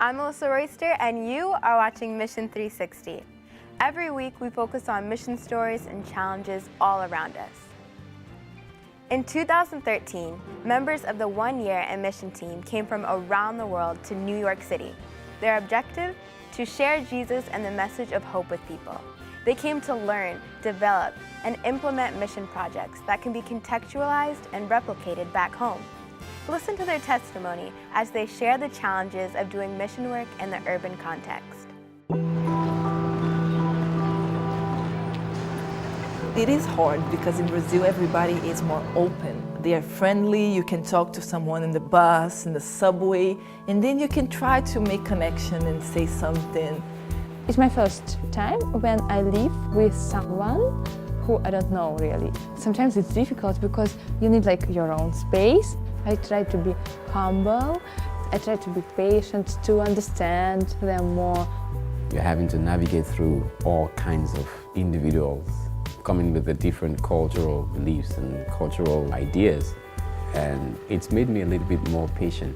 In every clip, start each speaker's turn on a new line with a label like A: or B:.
A: I'm Melissa Royster, and you are watching Mission 360. Every week, we focus on mission stories and challenges all around us. In 2013, members of the 1 Year in Mission team came from around the world to New York City. Their objective? To share Jesus and the message of hope with people. They came to learn, develop, and implement mission projects that can be contextualized and replicated back home. Listen to their testimony as they share the challenges of doing mission work in the urban context.
B: It is hard because in Brazil everybody is more open. They are friendly, you can talk to someone in the bus, in the subway, and then you can try to make connection and say something.
C: It's my first time when I live with someone who I don't know really. Sometimes it's difficult because you need like your own space. I try to be humble, I try to be patient to understand them more.
D: You're having to navigate through all kinds of individuals coming with the different cultural beliefs and cultural ideas, and it's made me a little bit more patient.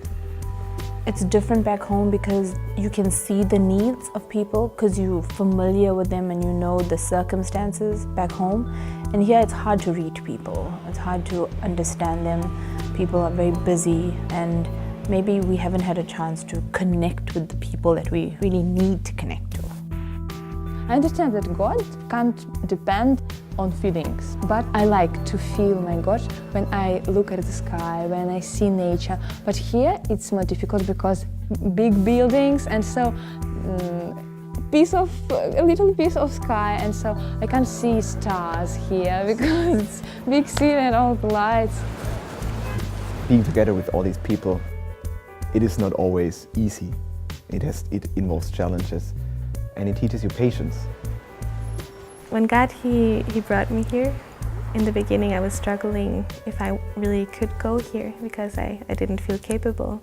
E: It's different back home because you can see the needs of people because you're familiar with them and you know the circumstances back home. And here it's hard to reach people. It's hard to understand them. People are very busy and maybe we haven't had a chance to connect with the people that we really need to connect to.
C: I understand that God can't depend on feelings, but I like to feel my God when I look at the sky, when I see nature. But here it's more difficult because big buildings and so a little piece of sky, and so I can't see stars here because it's big city and all the lights.
F: Being together with all these people, it is not always easy. It involves challenges. And it teaches you patience.
G: When God, he brought me here, in the beginning I was struggling if I really could go here because I didn't feel capable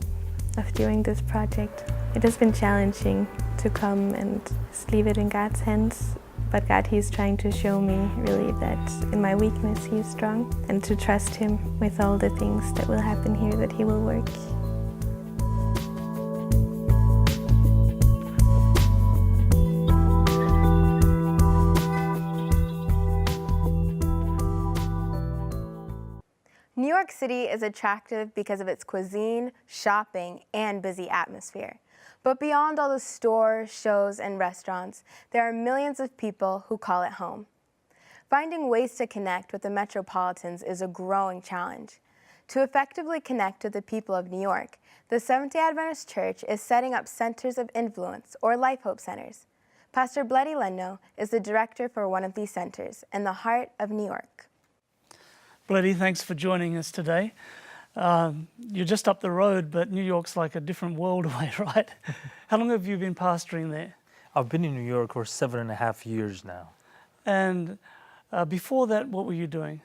G: of doing this project. It has been challenging to come and just leave it in God's hands, but God, He's trying to show me really that in my weakness He is strong, and to trust Him with all the things that will happen here, that He will work.
A: New York City is attractive because of its cuisine, shopping, and busy atmosphere. But beyond all the stores, shows, and restaurants, there are millions of people who call it home. Finding ways to connect with the metropolitans is a growing challenge. To effectively connect with the people of New York, the Seventh-day Adventist Church is setting up centers of influence, or Life Hope Centers. Pastor Bloody Leno is the director for one of these centers in the heart of New York.
H: Bloody, thanks for joining us today. You're just up the road, but New York's like a different world away, right? How long have you been pastoring there?
I: I've been in New York for 7.5 years now.
H: And before that, what were you doing?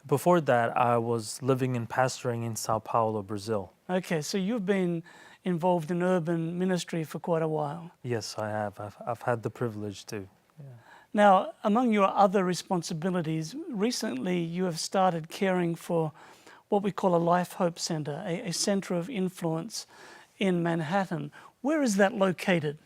I: Before that, I was living and pastoring in Sao Paulo, Brazil.
H: Okay, so you've been involved in urban ministry for quite a while.
I: Yes, I have. I've had the privilege to. Yeah.
H: Now, among your other responsibilities, recently you have started caring for what we call a Life Hope Center, a center of influence in Manhattan. Where is that located?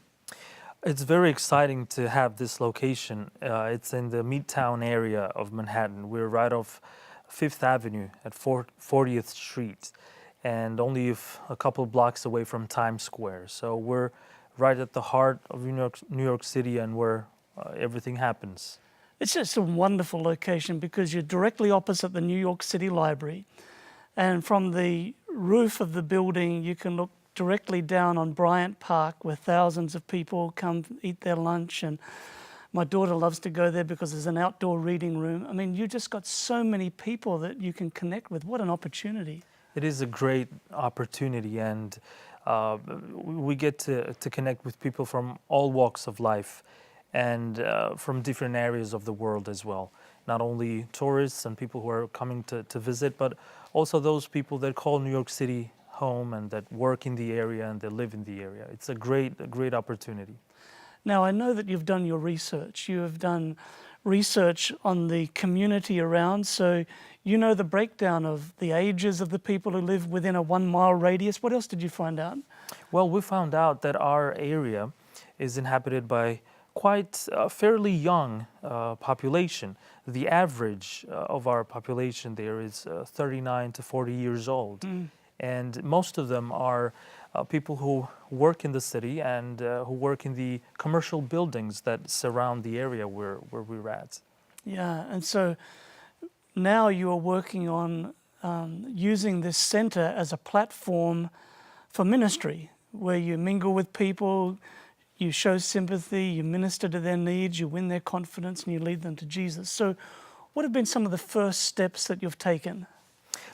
I: It's very exciting to have this location. It's in the Midtown area of Manhattan. We're right off Fifth Avenue at 40th Street, and only a couple blocks away from Times Square. So we're right at the heart of New York City, and where everything happens.
H: It's just a wonderful location because you're directly opposite the New York City Library. And from the roof of the building, you can look directly down on Bryant Park, where thousands of people come eat their lunch. And my daughter loves to go there because there's an outdoor reading room. I mean, you just got so many people that you can connect with. What an opportunity.
I: It is a great opportunity, and we get to connect with people from all walks of life and from different areas of the world as well. Not only tourists and people who are coming to visit, but also those people that call New York City home and that work in the area and that live in the area. It's a great opportunity.
H: Now, I know that you've done your research. You have done research on the community around, so you know the breakdown of the ages of the people who live within a 1 mile radius. What else did you find out?
I: Well, we found out that our area is inhabited by quite a fairly young population. The average of our population there is 39 to 40 years old. And most of them are people who work in the city and who work in the commercial buildings that surround the area where we're at.
H: Yeah, and so now you are working on using this center as a platform for ministry, where you mingle with people, you show sympathy, you minister to their needs, you win their confidence, and you lead them to Jesus. So what have been some of the first steps that you've taken?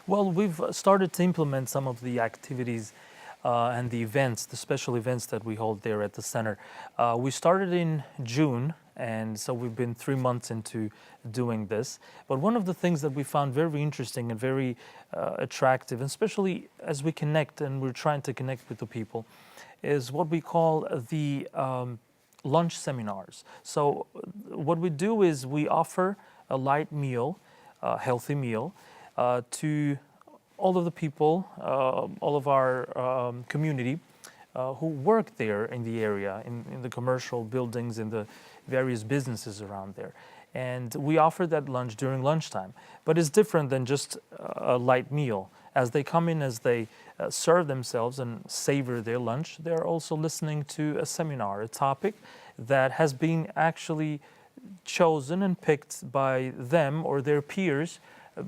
I: Well, we've started to implement some of the activities and the events, the special events that we hold there at the center. We started in June, and so we've been 3 months into doing this. But one of the things that we found very interesting and very attractive, and especially as we connect and we're trying to connect with the people, is what we call the lunch seminars. So what we do is we offer a light meal, a healthy meal, to all of the people, all of our community who work there in the area, in the commercial buildings, in the various businesses around there. And we offer that lunch during lunchtime. But it's different than just a light meal. As they come in, as they serve themselves and savor their lunch, they're also listening to a seminar, a topic that has been actually chosen and picked by them or their peers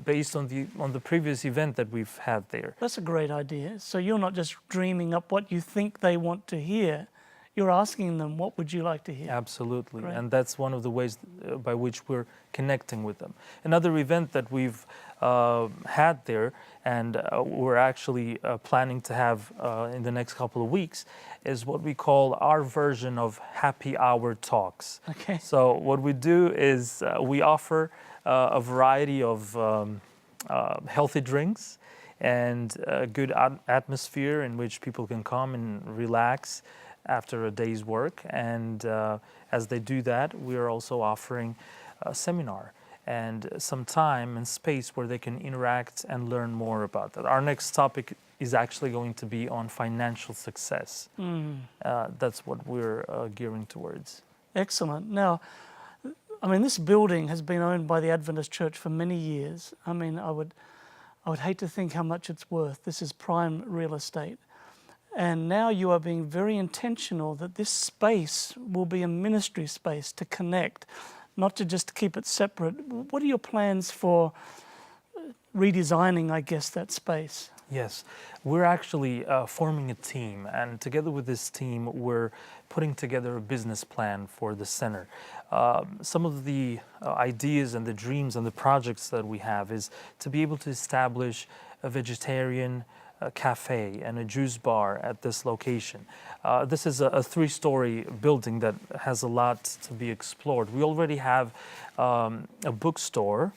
I: based on the previous event that we've had there.
H: That's a great idea. So you're not just dreaming up what you think they want to hear, you're asking them, what would you like to hear?
I: Absolutely.
H: Great.
I: And that's one of the ways by which we're connecting with them. Another event that we've had there, and we're actually planning to have in the next couple of weeks, is what we call our version of happy hour talks.
H: Okay.
I: So what we do is we offer a variety of healthy drinks and a good atmosphere in which people can come and relax after a day's work. And as they do that, we are also offering a seminar and some time and space where they can interact and learn more about that. Our next topic is actually going to be on financial success. That's what we're gearing towards.
H: Excellent. Now, I mean, this building has been owned by the Adventist Church for many years. I mean, I would hate to think how much it's worth. This is prime real estate. And now you are being very intentional that this space will be a ministry space to connect, not to just keep it separate. What are your plans for redesigning, I guess, that space?
I: Yes, we're actually forming a team, and together with this team, we're putting together a business plan for the center. Some of the ideas and the dreams and the projects that we have is to be able to establish a vegetarian cafe and a juice bar at this location. This is a 3-story building that has a lot to be explored. We already have a bookstore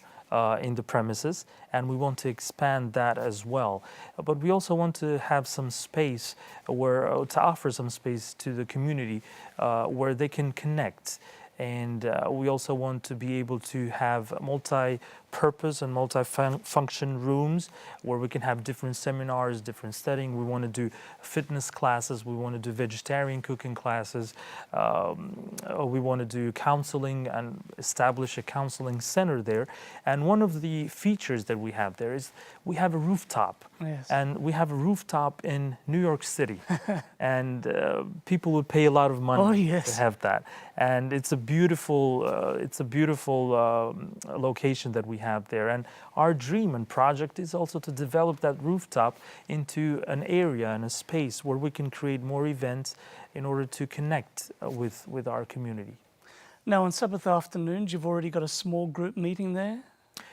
I: in the premises, and we want to expand that as well. But we also want to have some space to offer some space to the community where they can connect. And we also want to be able to have multi-purpose and multi-function rooms where we can have different seminars, different setting. We want to do fitness classes. We want to do vegetarian cooking classes. We want to do counseling and establish a counseling center there. And one of the features that we have there is we have a rooftop.
H: Yes.
I: And we have a rooftop in New York City. And people would pay a lot of money to have that. And it's a beautiful location that we have there. And our dream and project is also to develop that rooftop into an area and a space where we can create more events in order to connect with our community.
H: Now, on Sabbath afternoons, you've already got a small group meeting there?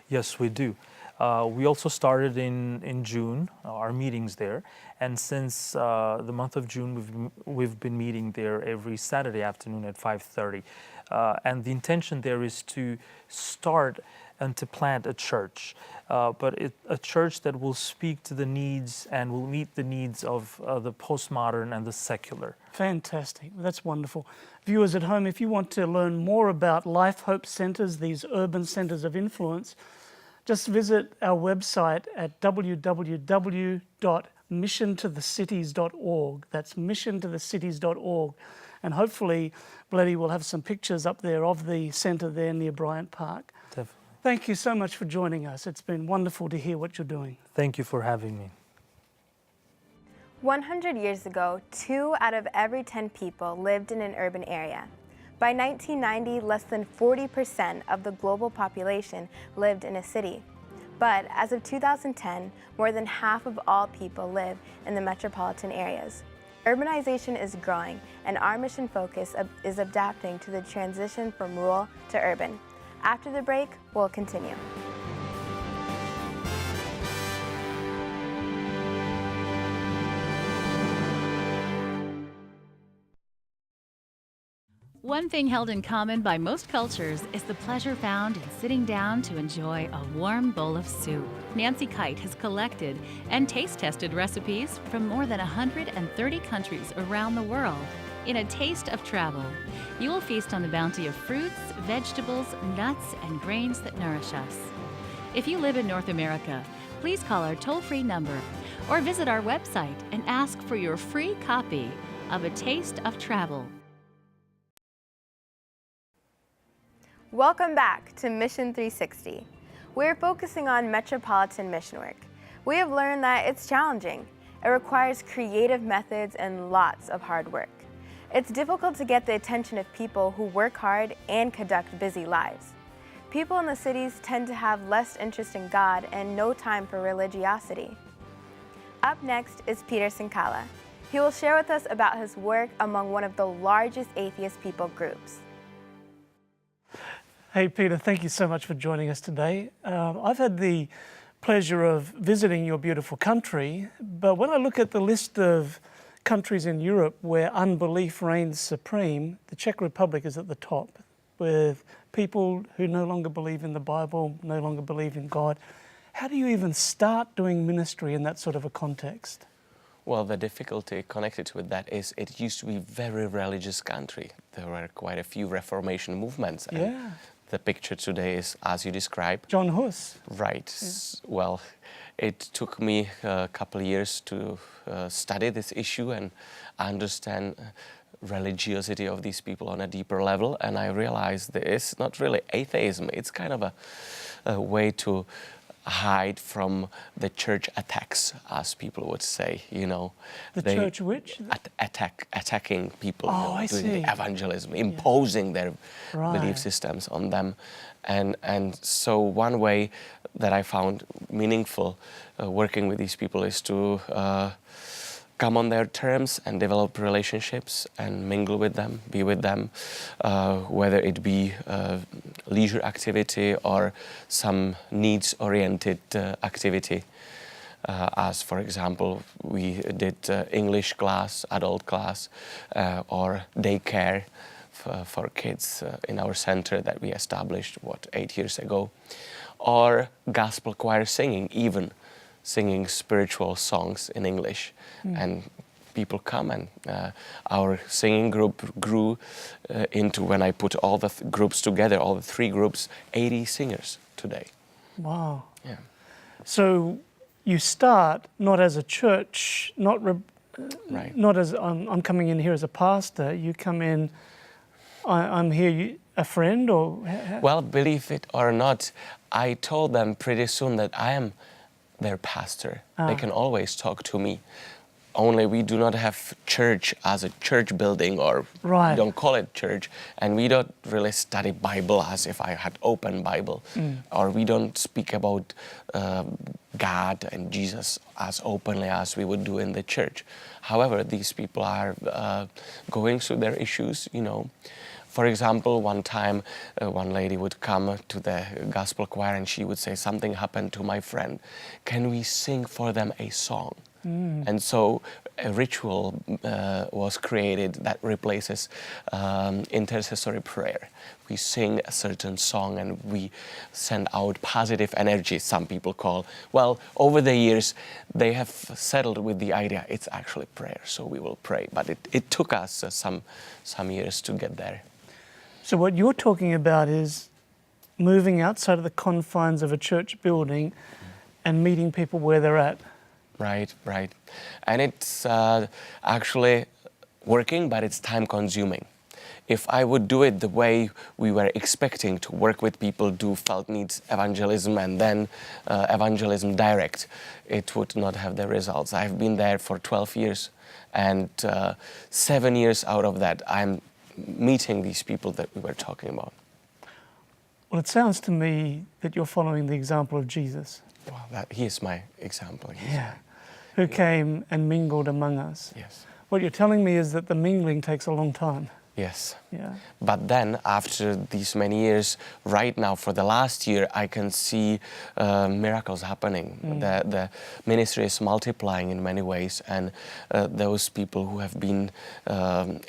I: Yes, we do. We also started in June, our meetings there. And since the month of June, we've been meeting there every Saturday afternoon at 5:30. And the intention there is to start and to plant a church, but a church that will speak to the needs and will meet the needs of the postmodern and the secular.
H: Fantastic. That's wonderful. Viewers at home, if you want to learn more about Life Hope Centres, these urban centres of influence, just visit our website at www.missiontothecities.org. That's missiontothecities.org. And hopefully, Bleddy will have some pictures up there of the centre there near Bryant Park.
I: Definitely.
H: Thank you so much for joining us. It's been wonderful to hear what you're doing.
I: Thank you for having me.
A: 100 years ago, 2 out of every 10 people lived in an urban area. By 1990, less than 40% of the global population lived in a city. But as of 2010, more than half of all people live in the metropolitan areas. Urbanization is growing, and our mission focus is adapting to the transition from rural to urban. After the break, we'll continue.
J: One thing held in common by most cultures is the pleasure found in sitting down to enjoy a warm bowl of soup. Nancy Kite has collected and taste-tested recipes from more than 130 countries around the world. In A Taste of Travel, you will feast on the bounty of fruits, vegetables, nuts, and grains that nourish us. If you live in North America, please call our toll-free number or visit our website and ask for your free copy of A Taste of Travel.
A: Welcome back to Mission 360. We're focusing on metropolitan mission work. We have learned that it's challenging. It requires creative methods and lots of hard work. It's difficult to get the attention of people who work hard and conduct busy lives. People in the cities tend to have less interest in God and no time for religiosity. Up next is Peter Sinkala. He will share with us about his work among one of the largest atheist people groups.
H: Hey Peter, thank you so much for joining us today. I've had the pleasure of visiting your beautiful country, but when I look at the list of countries in Europe where unbelief reigns supreme, the Czech Republic is at the top, with people who no longer believe in the Bible, no longer believe in God. How do you even start doing ministry in that sort of a context?
K: Well, the difficulty connected with that is it used to be a very religious country. There were quite a few Reformation movements. And the picture today is, as you described.
H: John Hus.
K: Right. Yeah. Well, it took me a couple of years to study this issue and understand religiosity of these people on a deeper level. And I realized it's not really atheism. It's kind of a way to hide from the church attacks, as people would say, you know.
H: The church which?
K: Attacking people,
H: oh,
K: you know, doing
H: the
K: evangelism, imposing their belief systems on them. And so one way that I found meaningful working with these people is to come on their terms and develop relationships and mingle with them, be with them, whether it be leisure activity or some needs-oriented activity. As for example, we did English class, adult class, or daycare for kids in our center that we established, 8 years ago, or gospel choir singing, even singing spiritual songs in English. And people come, and our singing group grew into, when I put all the groups together, all the 3 groups, 80 singers today.
H: Wow.
K: Yeah.
H: So you start not as a church, not as I'm coming in here as a pastor. You come in, I'm here, a friend, or?
K: Well, believe it or not, I told them pretty soon that I am their pastor. They can always talk to me. Only we do not have church as a church building, or we don't call it church, and we don't really study Bible as if I had open Bible, or we don't speak about God and Jesus as openly as we would do in the church. However, these people are going through their issues, you know. For example, one time, one lady would come to the gospel choir and she would say, something happened to my friend. Can we sing for them a song? And so a ritual was created that replaces intercessory prayer. We sing a certain song and we send out positive energy, some people call. Well, over the years, they have settled with the idea it's actually prayer, so we will pray. But it took us some years to get there.
H: So what you're talking about is moving outside of the confines of a church building and meeting people where they're at.
K: Right, right. And it's actually working, but it's time consuming. If I would do it the way we were expecting to work with people, do felt needs evangelism and then evangelism direct, it would not have the results. I've been there for 12 years and 7 years out of that I'm meeting these people that we were talking about.
H: Well, it sounds to me that you're following the example of Jesus.
K: Well, he is my example.
H: Yeah. Who came and mingled among us.
K: Yes.
H: What you're telling me is that the mingling takes a long time.
K: Yes.
H: Yeah.
K: But then, after these many years, right now, for the last year, I can see miracles happening. The ministry is multiplying in many ways, and those people who have been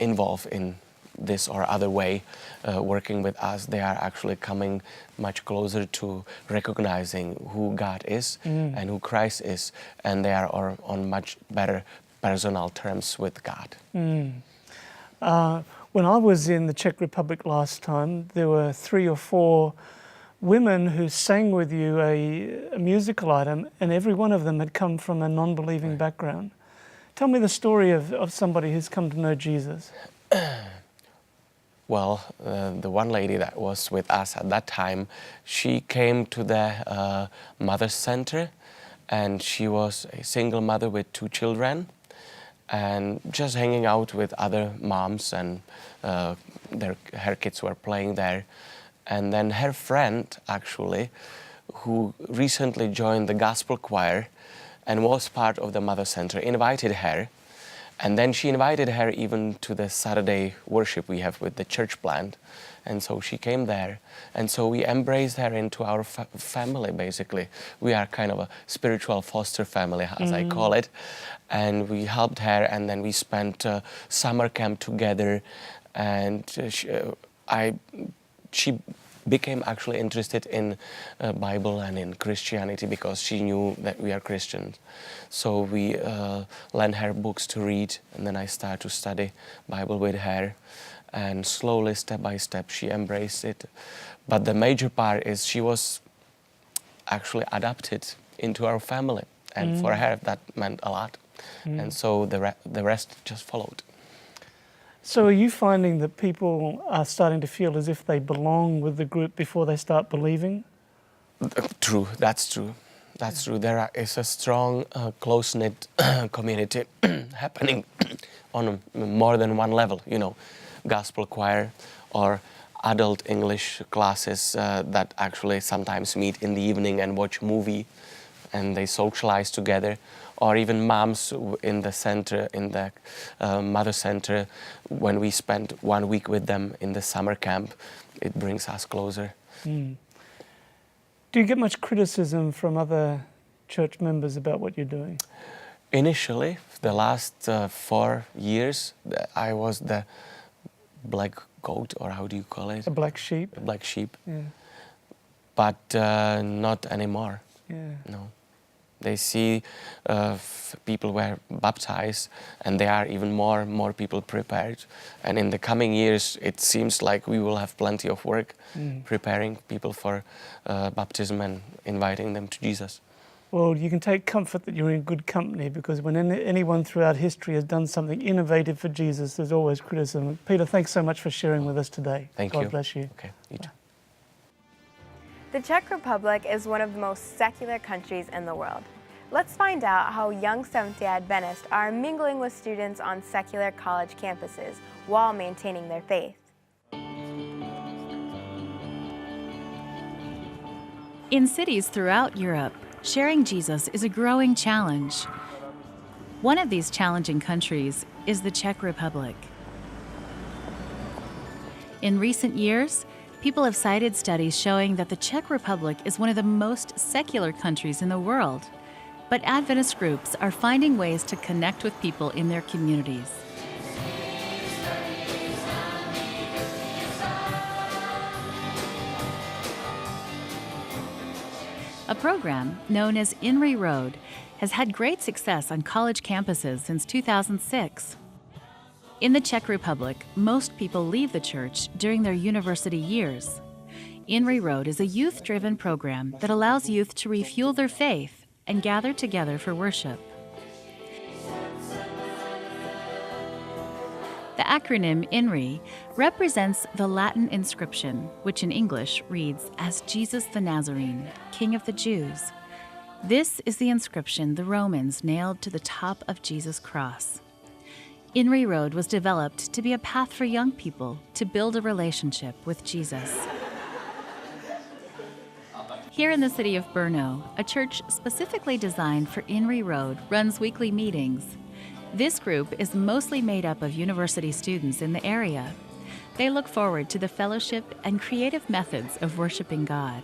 K: involved in this or other way, working with us, they are actually coming much closer to recognizing who God is and who Christ is, and they are on much better personal terms with God.
H: When I was in the Czech Republic last time, there were 3 or 4 women who sang with you a musical item, and every one of them had come from a non-believing background. Tell me the story of somebody who's come to know Jesus.
K: Well, the one lady that was with us at that time, she came to the Mother's Center, and she was a single mother with 2 children, and just hanging out with other moms, and her kids were playing there. And then her friend, actually, who recently joined the gospel choir and was part of the Mother Center, invited her. And then she invited her even to the Saturday worship we have with the church plant. And so she came there. And so we embraced her into our family, basically. We are kind of a spiritual foster family, as I call it. And we helped her, and then we spent summer camp together. And she became actually interested in Bible and in Christianity because she knew that we are Christians. So we lent her books to read, and then I started to study Bible with her. And slowly, step by step, she embraced it. But the major part is she was actually adopted into our family. And for her, that meant a lot. And so the rest just followed.
H: So are you finding that people are starting to feel as if they belong with the group before they start believing?
K: True, that's true. That's true. There is a strong, close-knit community happening on more than one level, you know, gospel choir or adult English classes that actually sometimes meet in the evening and watch movie and they socialize together. Or even moms in the center, in the Mother Center, when we spend 1 week with them in the summer camp, it brings us closer.
H: Do you get much criticism from other church members about what you're doing?
K: Initially, the last 4 years, I was the black goat, or how do you call it?
H: A black sheep?
K: A black sheep.
H: Yeah.
K: But not anymore.
H: Yeah.
K: No. They see people were baptized, and there are even more people prepared. And in the coming years, it seems like we will have plenty of work preparing people for baptism and inviting them to Jesus.
H: Well, you can take comfort that you're in good company, because when anyone throughout history has done something innovative for Jesus, there's always criticism. Peter, thanks so much for sharing with us today.
K: Thank you.
H: God bless you.
K: Okay, you too.
A: The Czech Republic is one of the most secular countries in the world. Let's find out how young Seventh-day Adventists are mingling with students on secular college campuses while maintaining their faith.
J: In cities throughout Europe, sharing Jesus is a growing challenge. One of these challenging countries is the Czech Republic. In recent years, people have cited studies showing that the Czech Republic is one of the most secular countries in the world. but Adventist groups are finding ways to connect with people in their communities. A program known as INRI Road has had great success on college campuses since 2006. In the Czech Republic, most people leave the church during their university years. INRI Road is a youth-driven program that allows youth to refuel their faith and gather together for worship. The acronym INRI represents the Latin inscription, which in English reads as Jesus the Nazarene, King of the Jews. This is the inscription the Romans nailed to the top of Jesus' cross. INRI Road was developed to be a path for young people to build a relationship with Jesus. Here in the city of Brno, a church specifically designed for INRI Road runs weekly meetings. This group is mostly made up of university students in the area. They look forward to the fellowship and creative methods of worshiping God.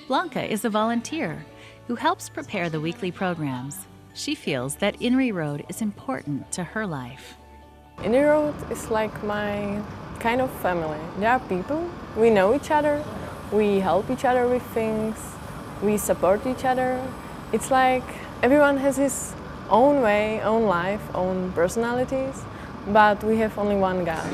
J: Blanca is a volunteer who helps prepare the weekly programs. She feels that INRI Road is important to her life.
L: INRI Road is like my kind of family. There are people, we know each other, we help each other with things, we support each other. It's like everyone has his own way, own life, own personalities, but we have only one God.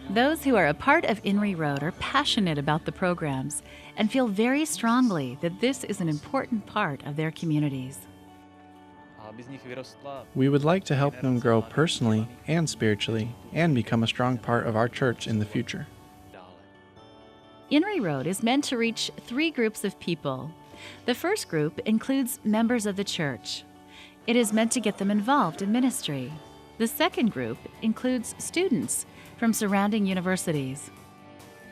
J: Those who are a part of INRI Road are passionate about the programs and feel very strongly that this is an important part of their communities.
M: We would like to help them grow personally and spiritually and become a strong part of our church in the future.
J: INRI Road is meant to reach 3 groups of people. The first group includes members of the church. It is meant to get them involved in ministry. The second group includes students from surrounding universities.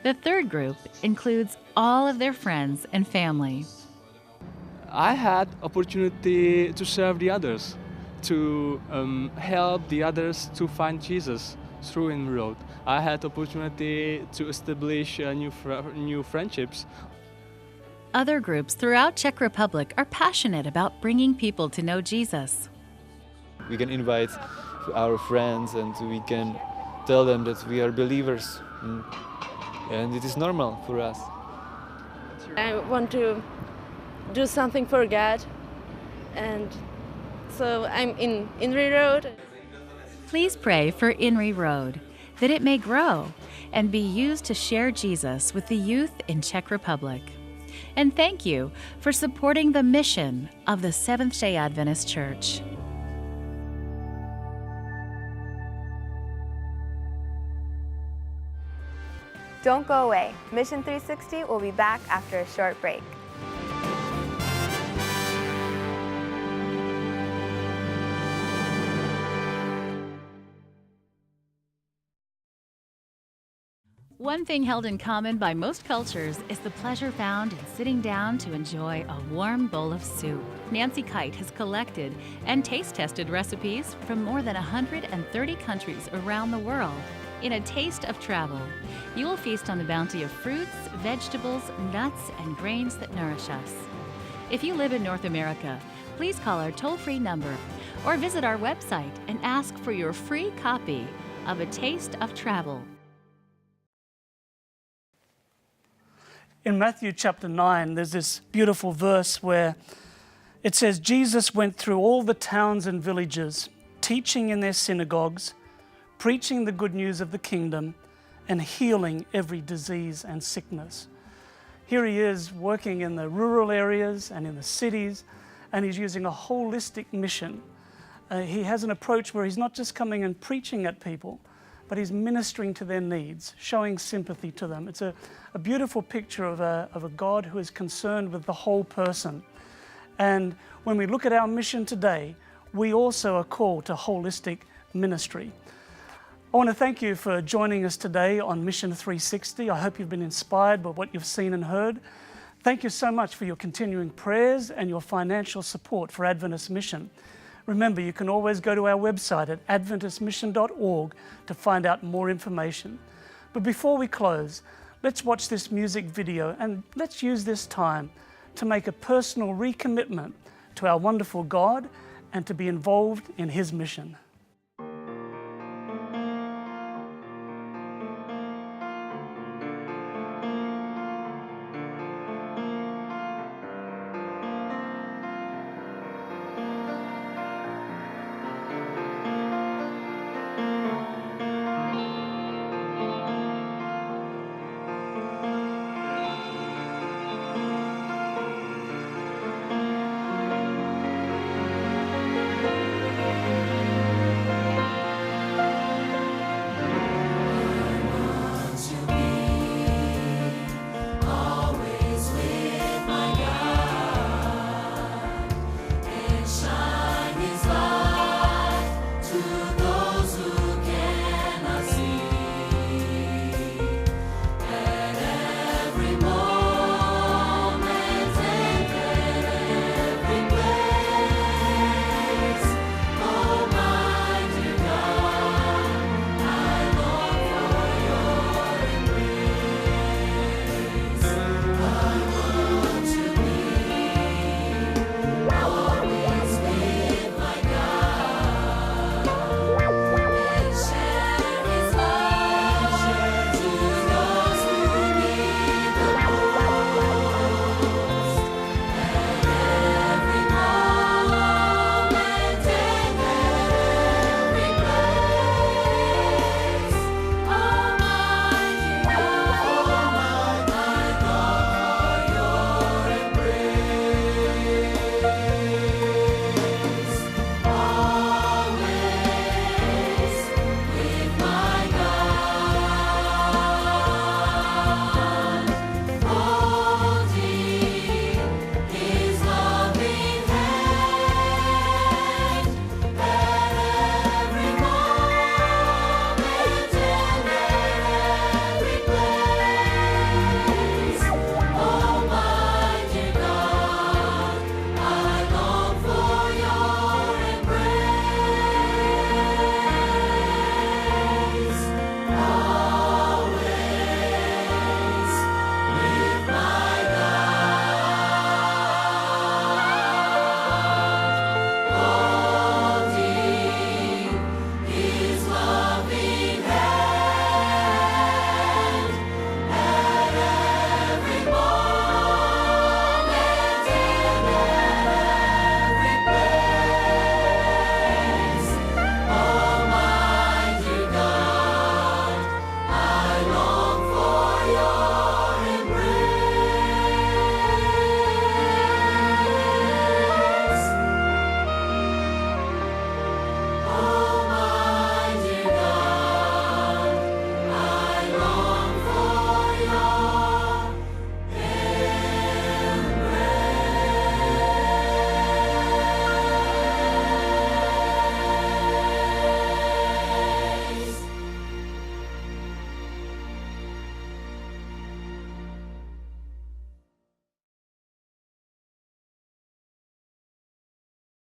J: The third group includes all of their friends and family.
N: I had opportunity to serve the others, to help the others to find Jesus through INRI Road. I had opportunity to establish new friendships.
J: Other groups throughout Czech Republic are passionate about bringing people to know Jesus.
O: We can invite our friends and we can tell them that we are believers, and it is normal for us.
P: I want to do something for God, and so I'm in INRI Road.
J: Please pray for INRI Road, that it may grow and be used to share Jesus with the youth in Czech Republic. And thank you for supporting the mission of the Seventh-day Adventist Church.
A: Don't go away. Mission 360 will be back after a short break.
J: One thing held in common by most cultures is the pleasure found in sitting down to enjoy a warm bowl of soup. Nancy Kite has collected and taste-tested recipes from more than 130 countries around the world. In a taste of travel, you will feast on the bounty of fruits, vegetables, nuts, and grains that nourish us. If you live in North America, please call our toll-free number or visit our website and ask for your free copy of A Taste of Travel.
H: In Matthew chapter 9, there's this beautiful verse where it says, Jesus went through all the towns and villages, teaching in their synagogues, preaching the good news of the kingdom, and healing every disease and sickness. Here he is working in the rural areas and in the cities, and he's using a holistic mission. He has an approach where he's not just coming and preaching at people, but he's ministering to their needs, showing sympathy to them. It's a beautiful picture of a God who is concerned with the whole person. And when we look at our mission today, we also are called to holistic ministry. I want to thank you for joining us today on Mission 360. I hope you've been inspired by what you've seen and heard. Thank you so much for your continuing prayers and your financial support for Adventist Mission. Remember, you can always go to our website at adventistmission.org to find out more information. But before we close, let's watch this music video and let's use this time to make a personal recommitment to our wonderful God and to be involved in His mission.